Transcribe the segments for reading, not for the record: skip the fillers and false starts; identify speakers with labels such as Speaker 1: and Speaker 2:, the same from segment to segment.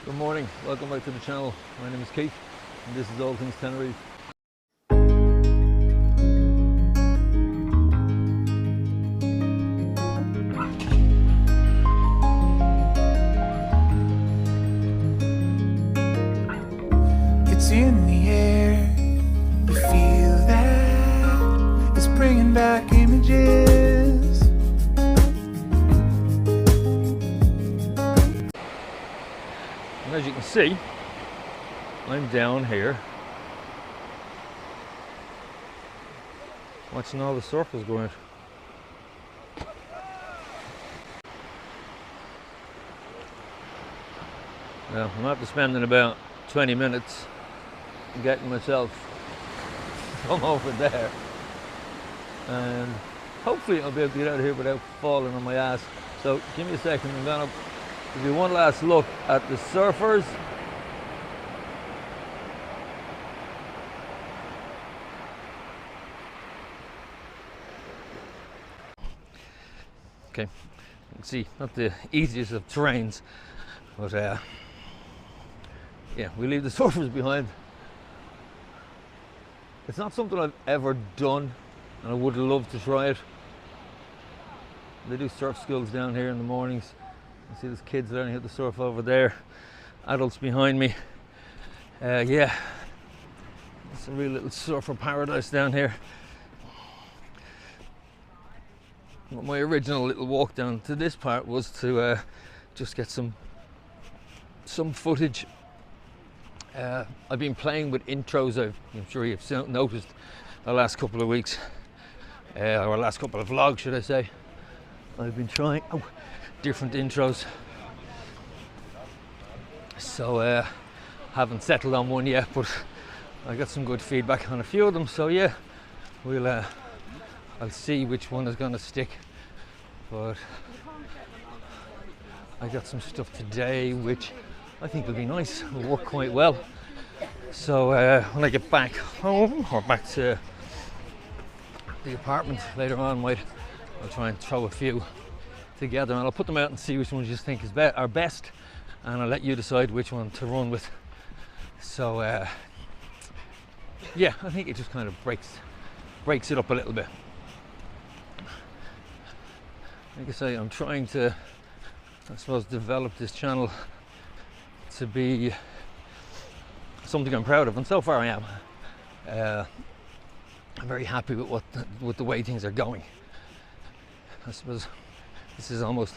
Speaker 1: Good morning, welcome back to the channel. My name is Keith and this is All Things Tenerife.
Speaker 2: It's in the air, you feel that it's bringing back images.
Speaker 1: And as you can see, I'm down here watching all the surfers go out. Well, I'm after spending about 20 minutes getting myself from over there, and hopefully I'll be able to get out of here without falling on my ass. So give me a second, I'm gonna give you one last look at the surfers. Okay, you can see not the easiest of terrains, but yeah, we leave the surfers behind. It's not something I've ever done, and I would love to try it. They do surf schools down here in the mornings. You see there's kids learning how to surf over there, adults behind me. Yeah, it's a real little surfer paradise down here. My original little walk down to this part was to just get some footage. I've been playing with intros. I'm sure you've noticed the last couple of weeks, or last couple of vlogs, should I say. I've been trying different intros, so haven't settled on one yet, but I got some good feedback on a few of them. So yeah, I'll see which one is going to stick. But I got some stuff today which I think will be nice, will work quite well. So when I get back home or back to the apartment later on, I'll try and throw a few together and I'll put them out and see which ones you think are best, and I'll let you decide which one to run with. So yeah, I think it just kind of breaks it up a little bit. Like I say, I'm trying to, I suppose, develop this channel to be something I'm proud of, and so far I am. I'm very happy with the way things are going. I suppose this is almost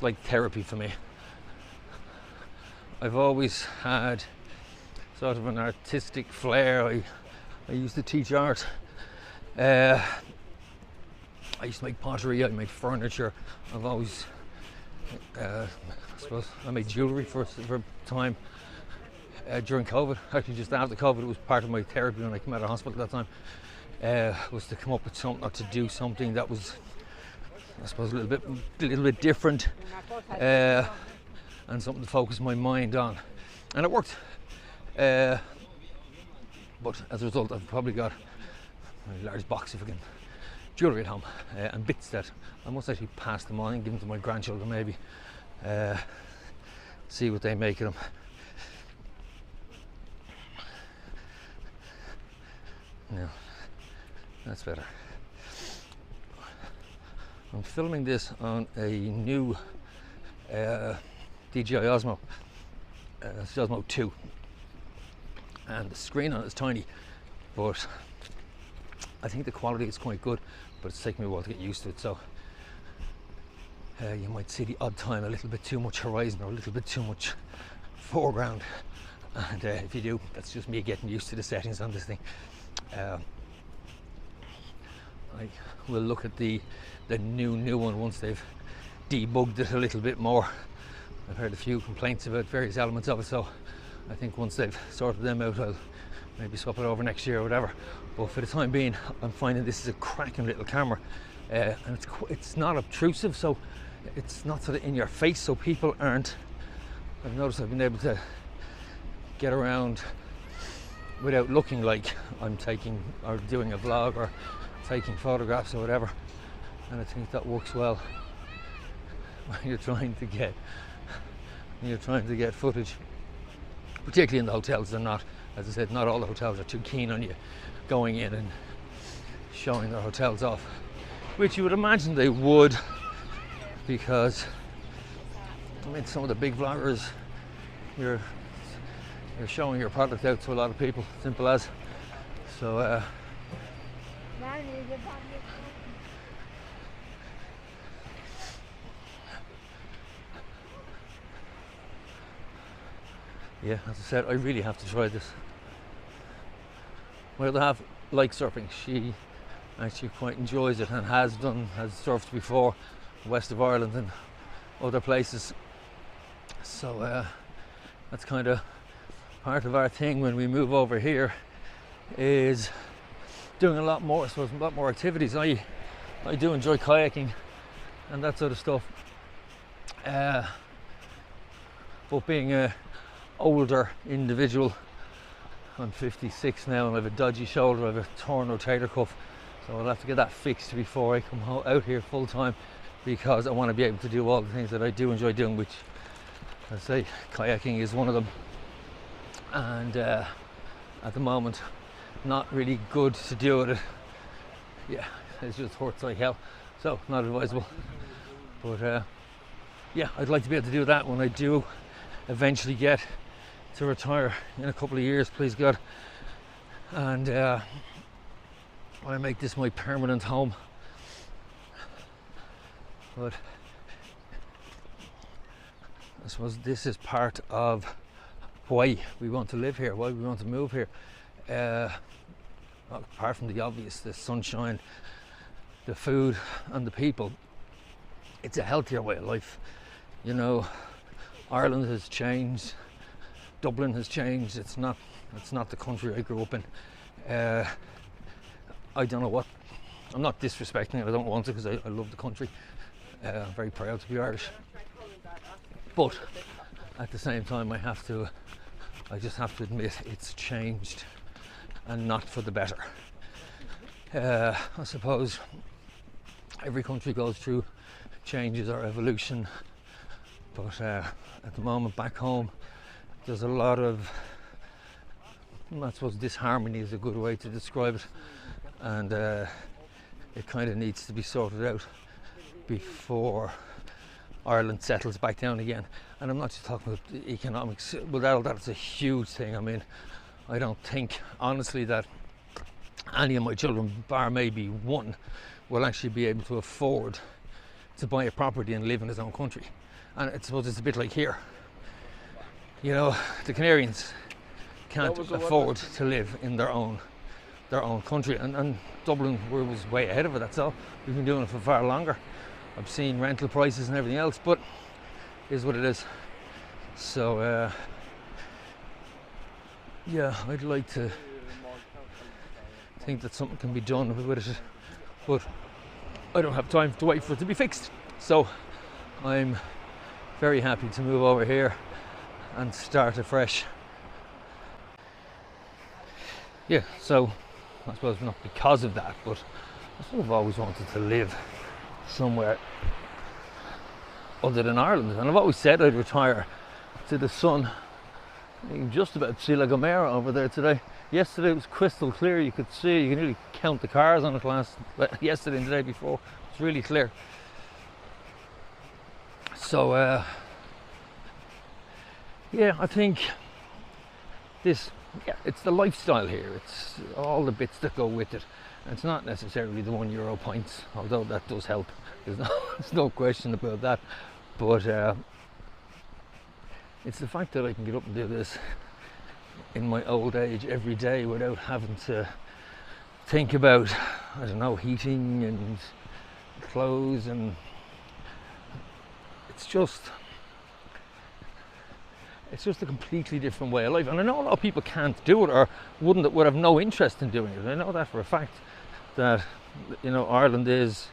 Speaker 1: like therapy for me. I've always had sort of an artistic flair. I used to teach art. I used to make pottery, I made furniture. I've always, I suppose, I made jewellery for a time during COVID. Actually, just after COVID, it was part of my therapy when I came out of hospital at that time. Was to come up with something, or to do something that was, I suppose, a little bit different, and something to focus my mind on, and it worked. But as a result, I've probably got a large box of again jewellery at home, and bits that I must actually pass them on and give them to my grandchildren, maybe see what they make of them. No, that's better. I'm filming this on a new DJI Osmo, Osmo 2, and the screen on it is tiny, but I think the quality is quite good, but it's taken me a while to get used to it. So you might see the odd time a little bit too much horizon or a little bit too much foreground, and if you do, that's just me getting used to the settings on this thing. I will look at the new one once they've debugged it a little bit more. I've heard a few complaints about various elements of it, so I think once they've sorted them out, I'll maybe swap it over next year or whatever. But for the time being, I'm finding this is a cracking little camera, and it's not obtrusive, so it's not sort of in your face, so people aren't. I've noticed I've been able to get around without looking like I'm taking or doing a vlog or taking photographs or whatever, and I think that works well when you're trying to get and you're trying to get footage, particularly in the hotels. They're not, as I said, not all the hotels are too keen on you going in and showing their hotels off, which you would imagine they would, because I mean, some of the big vloggers, you're showing your product out to a lot of people, simple as. So yeah, as I said, I really have to try this. My other half likes surfing. She actually quite enjoys it and has surfed before, west of Ireland and other places. So that's kind of part of our thing when we move over here, is doing a lot more, I suppose, a lot more activities. I do enjoy kayaking and that sort of stuff. But being a older individual, I'm 56 now and I have a dodgy shoulder, I have a torn rotator cuff, so I'll have to get that fixed before I come out here full time, because I want to be able to do all the things that I do enjoy doing, which, I say, kayaking is one of them. And at the moment, not really good to do it. Yeah, it just hurts like hell, so not advisable. But yeah, I'd like to be able to do that when I do eventually get to retire in a couple of years, please God. And when I make this my permanent home. But I suppose this is part of why we want to live here, why we want to move here. Apart from the obvious, the sunshine, the food and the people, it's a healthier way of life. You know, Ireland has changed, Dublin has changed. It's not the country I grew up in. I don't know what, I'm not disrespecting it, I don't want to, because I love the country. I'm very proud to be Irish. But at the same time, I just have to admit it's changed, and not for the better. I suppose every country goes through changes or evolution, but at the moment back home, there's a lot of, I suppose disharmony is a good way to describe it, and it kind of needs to be sorted out before Ireland settles back down again. And I'm not just talking about the economics, well, that's a huge thing. I mean, I don't think honestly that any of my children, bar maybe one, will actually be able to afford to buy a property and live in his own country. And I suppose it's a bit like here, you know, the Canarians can't afford to live in their own country, and Dublin was way ahead of it. That's all. We've been doing it for far longer. I've seen rental prices and everything else, but it is what it is. So yeah, I'd like to think that something can be done with it, but I don't have time to wait for it to be fixed. So I'm very happy to move over here and start afresh. Yeah, so I suppose not because of that, but I suppose I've always wanted to live somewhere other than Ireland, and I've always said I'd retire to the sun. You can just about see La Gomera over there today. Yesterday it was crystal clear, you could see, you can really count the cars on it yesterday and the day before. It's really clear. So yeah, I think it's the lifestyle here, it's all the bits that go with it. And it's not necessarily the €1 pints, although that does help. There's no question about that. But it's the fact that I can get up and do this in my old age every day without having to think about, I don't know, heating and clothes, and it's just a completely different way of life. And I know a lot of people can't do it, or would have no interest in doing it. I know that for a fact, that, you know, Ireland is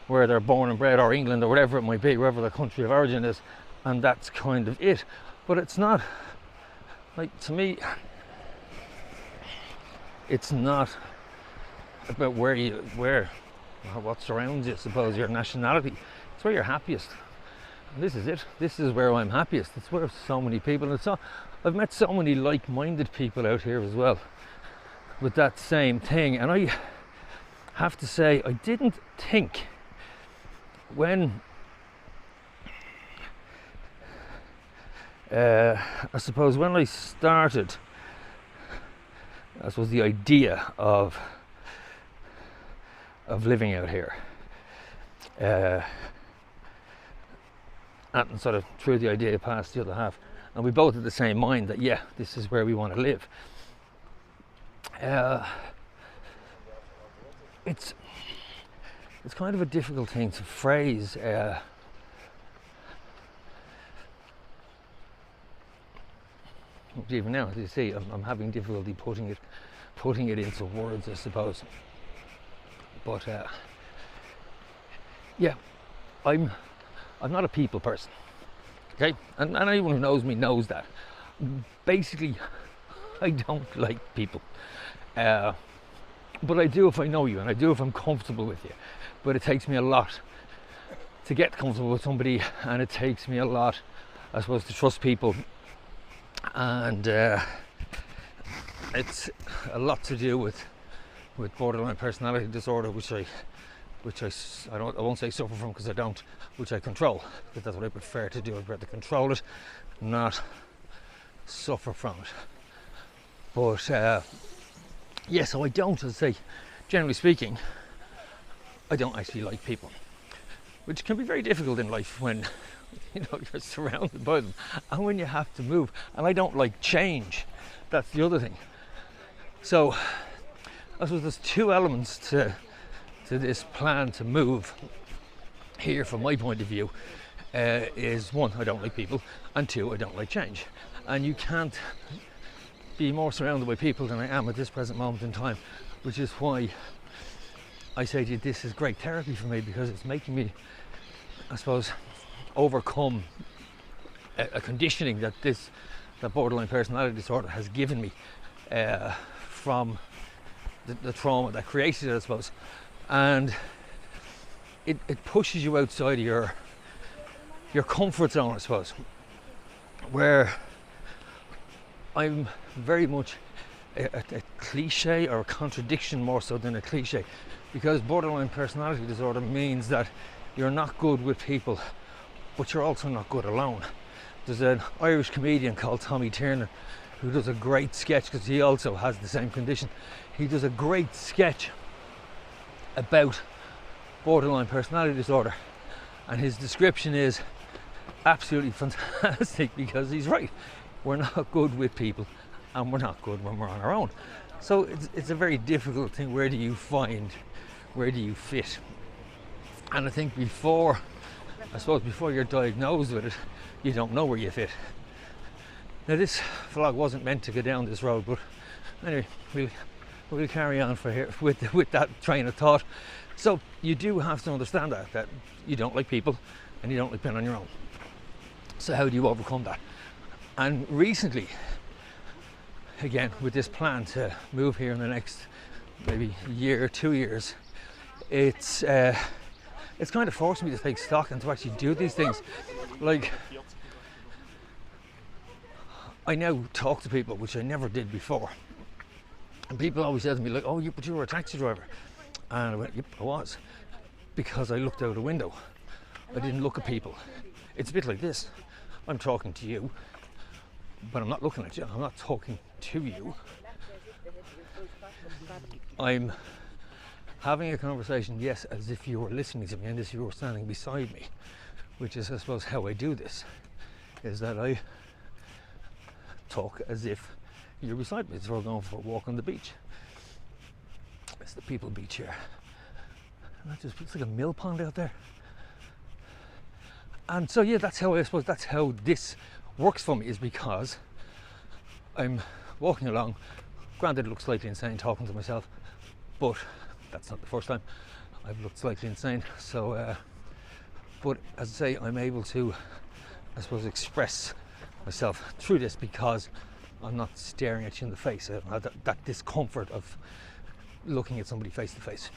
Speaker 1: where they're born and bred, or England, or whatever it might be, wherever their country of origin is, and that's kind of it. But it's not, like, to me, it's not about what surrounds you, I suppose, your nationality. It's where you're happiest. And this is it. This is where I'm happiest. It's where so many people, and I've met so many like-minded people out here as well with that same thing. And I have to say, I didn't think when I suppose when I started, I suppose the idea of living out here, and sort of threw the idea past the other half, and we both had the same mind that yeah, this is where we want to live. It's kind of a difficult thing to phrase. Even now, as you see, I'm having difficulty putting it into words, I suppose. But yeah, I'm not a people person, okay? And anyone who knows me knows that. Basically, I don't like people. But I do if I know you, and I do if I'm comfortable with you. But it takes me a lot to get comfortable with somebody, and it takes me a lot, I suppose, to trust people. And it's a lot to do with borderline personality disorder, which I won't say suffer from, because I don't, which I control, because that's what I prefer to do. I prefer to control it, not suffer from it. But yeah, so I don't, as I say, generally speaking, I don't actually like people, which can be very difficult in life when you're surrounded by them, and when you have to move. And I don't like change. That's the other thing. So I suppose there's two elements to this plan to move here from my point of view. Is one, I don't like people, and two, I don't like change. And you can't be more surrounded by people than I am at this present moment in time, which is why I say to you, this is great therapy for me, because it's making me, I suppose, overcome a conditioning that borderline personality disorder has given me from the trauma that created it, I suppose. And it pushes you outside of your comfort zone, I suppose, where I'm very much a cliche, or a contradiction more so than a cliche, because borderline personality disorder means that you're not good with people, but you're also not good alone. There's an Irish comedian called Tommy Tiernan who does a great sketch, because he also has the same condition. He does a great sketch about borderline personality disorder, and his description is absolutely fantastic, because he's right. We're not good with people, and we're not good when we're on our own. So it's a very difficult thing. Where do you fit? And I think before you're diagnosed with it, you don't know where you fit. Now, this vlog wasn't meant to go down this road, but anyway, we'll carry on for here with that train of thought. So you do have to understand that you don't like people, and you don't like being on your own. So how do you overcome that? And recently, again, with this plan to move here in the next maybe year or 2 years, it's kind of forced me to take stock and to actually do these things. Like, I now talk to people, which I never did before. And people always said to me, like, oh, but you were a taxi driver. And I went, yep, I was. Because I looked out a window. I didn't look at people. It's a bit like this. I'm talking to you, but I'm not looking at you. I'm not talking to you. I'm having a conversation, yes, as if you were listening to me and as if you were standing beside me, which is, I suppose, how I do this, is that I talk as if you're beside me. So we're going for a walk on the beach. It's the people beach here. And that just looks like a mill pond out there. And so, yeah, that's how this works for me, is because I'm walking along. Granted, it looks slightly insane talking to myself, but that's not the first time I've looked slightly insane. So, but as I say, I'm able to, I suppose, express myself through this, because I'm not staring at you in the face. I don't have that discomfort of looking at somebody face to face,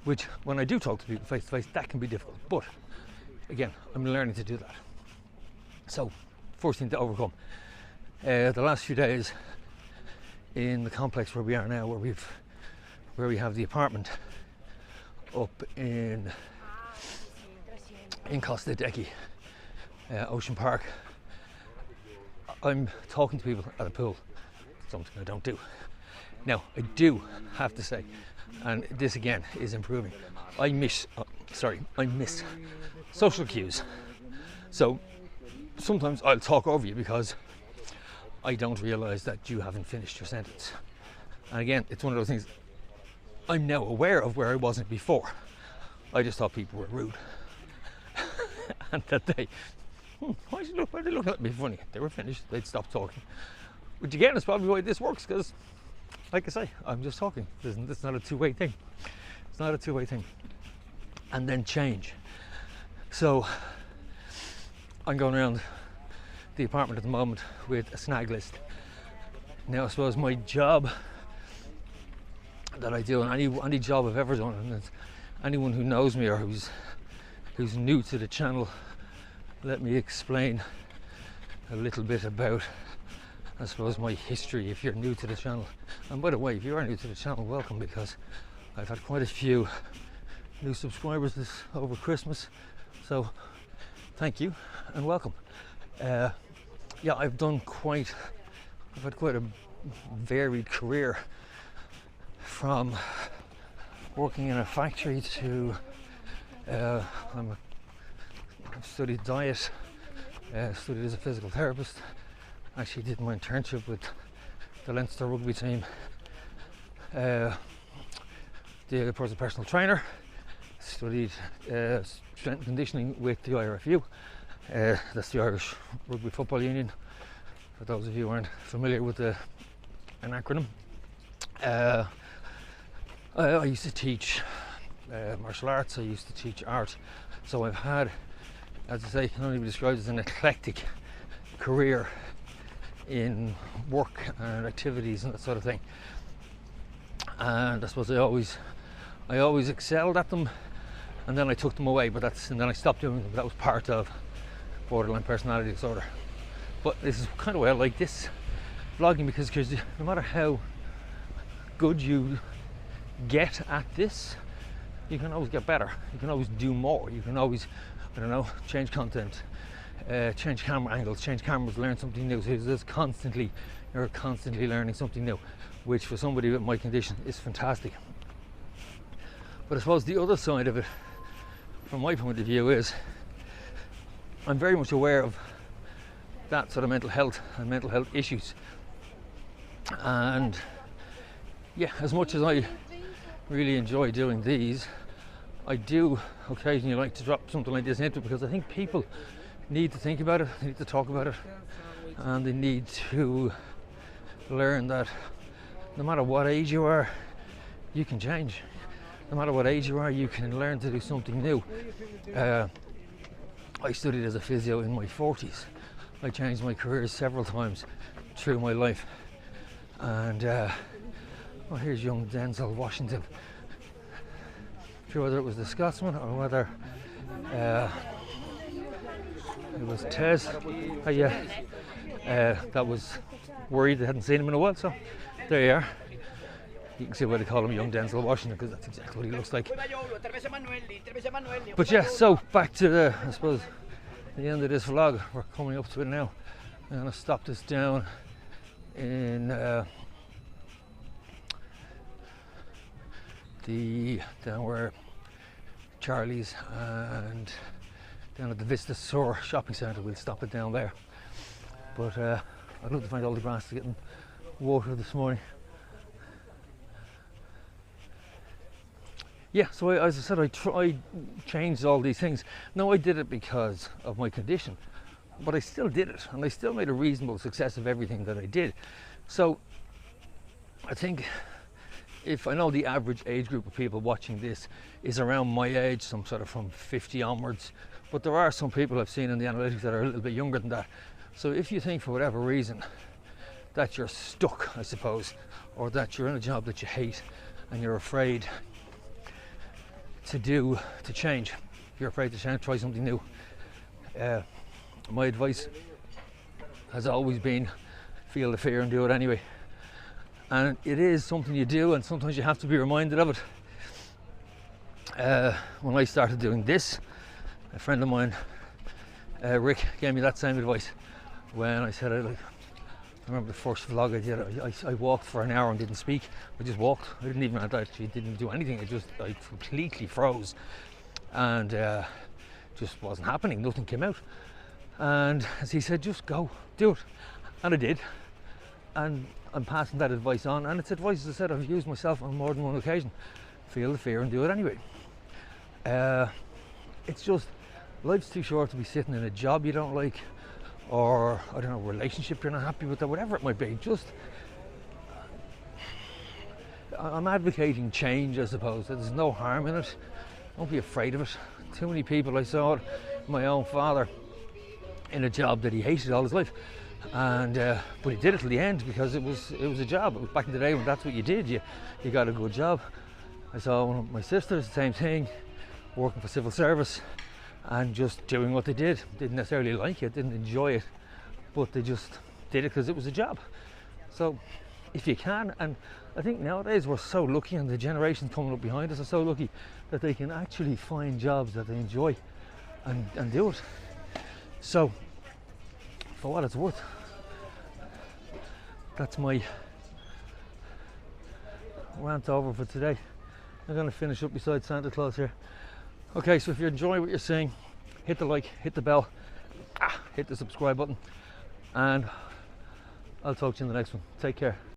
Speaker 1: which when I do talk to people face to face, that can be difficult. But again, I'm learning to do that. So, first thing to overcome. The last few days in the complex where we are now, where we have the apartment up in Costa Decky, Ocean Park, I'm talking to people at a pool, something I don't do. Now, I do have to say, and this again is improving, I miss social cues. So sometimes I'll talk over you because I don't realise that you haven't finished your sentence. And again, it's one of those things I'm now aware of where I wasn't before. I just thought people were rude. And that they, why are they looking at me funny? They were finished, they'd stop talking. Which again is probably why this works, because like I say, I'm just talking. It's not a two-way thing. It's not a two-way thing. And then change. So I'm going around the apartment at the moment with a snag list. Now I suppose my job that I do, and any job I've ever done, and anyone who knows me or who's new to the channel, let me explain a little bit about, I suppose, my history if you're new to the channel. And by the way, if you are new to the channel, welcome, because I've had quite a few new subscribers over Christmas, so thank you and welcome. Yeah, I've had quite a varied career, from working in a factory to I've studied diet, studied as a physical therapist, actually did my internship with the Leinster rugby team, did a personal trainer, studied strength and conditioning with the IRFU, that's the Irish Rugby Football Union, for those of you who aren't familiar with an acronym. I used to teach martial arts, I used to teach art, so I've had, as I say, can only be described as an eclectic career in work and activities and that sort of thing. And I suppose I always excelled at them, and then I took them away, and then I stopped doing them. That was part of borderline personality disorder. But this is kind of why I like this vlogging, because no matter how good you get at this, you can always get better. You can always do more. You can always, I don't know, change content, change camera angles, change cameras, learn something new. So you're constantly learning something new, which for somebody with my condition is fantastic. But I suppose the other side of it, from my point of view, is I'm very much aware of that sort of mental health and mental health issues. And yeah, as much as I really enjoy doing these, I do occasionally like to drop something like this into it, because I think people need to think about it, they need to talk about it, and they need to learn that no matter what age you are, you can change. No matter what age you are, you can learn to do something new. I studied as a physio in my 40s. I changed my career several times through my life. And oh, here's young Denzel Washington. Sure whether it was the Scotsman or whether it was Tez. That was worried they hadn't seen him in a while, so there you are. You can see why they call him young Denzel Washington, because that's exactly what he looks like. But yeah, so back to I suppose the end of this vlog. We're coming up to it now. I'm going to stop this down in down where Charlie's and down at the Vista Sur shopping centre. We'll stop it down there. But I'd love to find all the grass to get in water this morning. Yeah, so as I said, I changed all these things. Now, I did it because of my condition, but I still did it, and I still made a reasonable success of everything that I did. So I think, if I know the average age group of people watching this is around my age, some sort of from 50 onwards, but there are some people I've seen in the analytics that are a little bit younger than that. So if you think for whatever reason that you're stuck, I suppose, or that you're in a job that you hate and you're afraid to change, if you're afraid to change, try something new, My advice has always been feel the fear and do it anyway. And it is something you do, and sometimes you have to be reminded of it. When I started doing this, a friend of mine, Rick, gave me that same advice when I said, I remember the first vlog I did, I walked for an hour and didn't speak. I just walked. I didn't do anything. I completely froze, and just wasn't happening. Nothing came out. And as he said, just go, do it. And I did. And I'm passing that advice on, and it's advice, as I said, I've used myself on more than one occasion. Feel the fear and do it anyway. It's just, life's too short to be sitting in a job you don't like, or I don't know, relationship you're not happy with, or whatever it might be. Just, I'm advocating change, I suppose. There's no harm in it. Don't be afraid of it. Too many people, I saw it, my own father, in a job that he hated all his life, and but he did it till the end because it was a job. It was back in the day when that's what you did. You got a good job. I saw one of my sisters, the same thing, working for civil service and just doing what they did. Didn't necessarily like it, didn't enjoy it, but they just did it because it was a job. So if you can, and I think nowadays we're so lucky, and the generations coming up behind us are so lucky that they can actually find jobs that they enjoy and do it. So for what it's worth, that's my rant over for today. I'm going to finish up beside Santa Claus here. Okay, so if you're enjoying what you're seeing, hit the like, hit the bell, hit the subscribe button, and I'll talk to you in the next one. Take care.